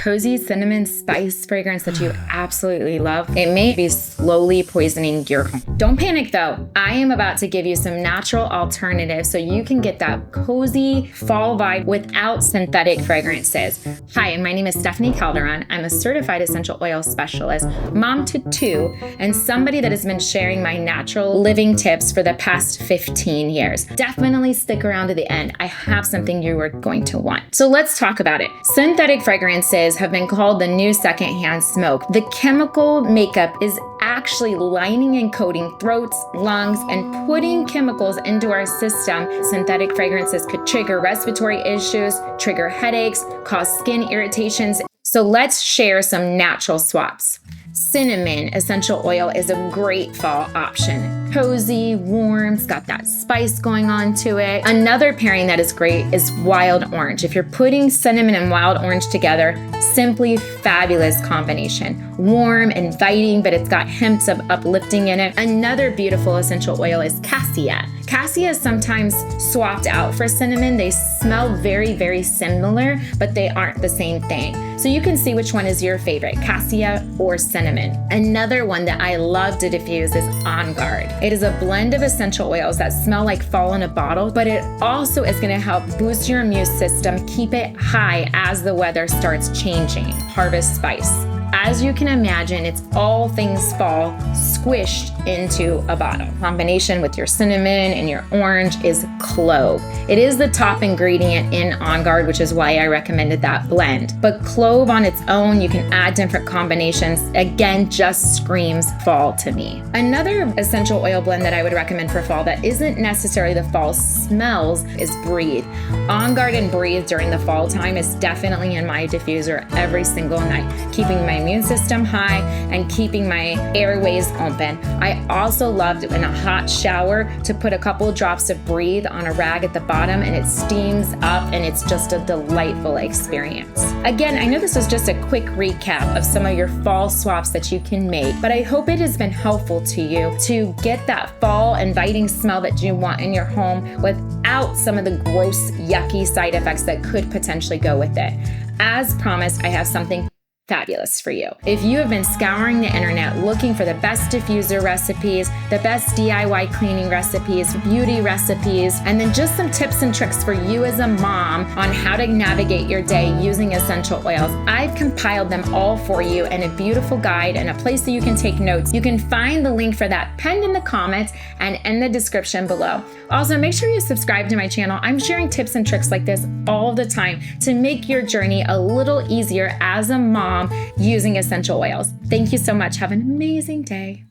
cozy cinnamon spice fragrance that you absolutely love, it may be slowly poisoning your home. Don't panic though. I am about to give you some natural alternatives so you can get that cozy fall vibe without synthetic fragrances. Hi, my name is Stephanie Calderon. I'm a certified essential oil specialist, mom to 2, and somebody that has been sharing my natural living tips for the past 15 years. Definitely stick around to the end. I have something you are going to want. So let's talk about it. Synthetic fragrances have been called the new secondhand smoke. The chemical makeup is actually lining and coating throats, lungs, and putting chemicals into our system. Synthetic fragrances could trigger respiratory issues, trigger headaches, cause skin irritations. So let's share some natural swaps. Cinnamon essential oil is a great fall option. Cozy, warm, it's got that spice going on to it. Another pairing that is great is wild orange. If you're putting cinnamon and wild orange together, simply fabulous combination. Warm, inviting, but it's got hints of uplifting in it. Another beautiful essential oil is cassia. Cassia is sometimes swapped out for cinnamon. They smell very, very similar, but they aren't the same thing. So you can see which one is your favorite, cassia or cinnamon. Another one that I love to diffuse is On Guard. It is a blend of essential oils that smell like fall in a bottle, but it also is going to help boost your immune system, keep it high as the weather starts changing. Harvest spice. As you can imagine, it's all things fall squished into a bottle. Combination with your cinnamon and your orange is clove. It is the top ingredient in On Guard, which is why I recommended that blend. But clove on its own, you can add different combinations. Again, just screams fall to me. Another essential oil blend that I would recommend for fall that isn't necessarily the fall smells is Breathe. On Guard and Breathe during the fall time is definitely in my diffuser every single night, keeping my immune system high and keeping my airways open. I also loved in a hot shower to put a couple drops of Breathe on a rag at the bottom, and it steams up and it's just a delightful experience. Again, I know this was just a quick recap of some of your fall swaps that you can make, but I hope it has been helpful to you to get that fall inviting smell that you want in your home without some of the gross, yucky side effects that could potentially go with it. As promised, I have something fabulous for you. If you have been scouring the internet looking for the best diffuser recipes, the best DIY cleaning recipes, beauty recipes, and then just some tips and tricks for you as a mom on how to navigate your day using essential oils, I've compiled them all for you in a beautiful guide and a place that you can take notes. You can find the link for that pinned in the comments and in the description below. Also, make sure you subscribe to my channel. I'm sharing tips and tricks like this all the time to make your journey a little easier as a mom using essential oils. Thank you so much. Have an amazing day.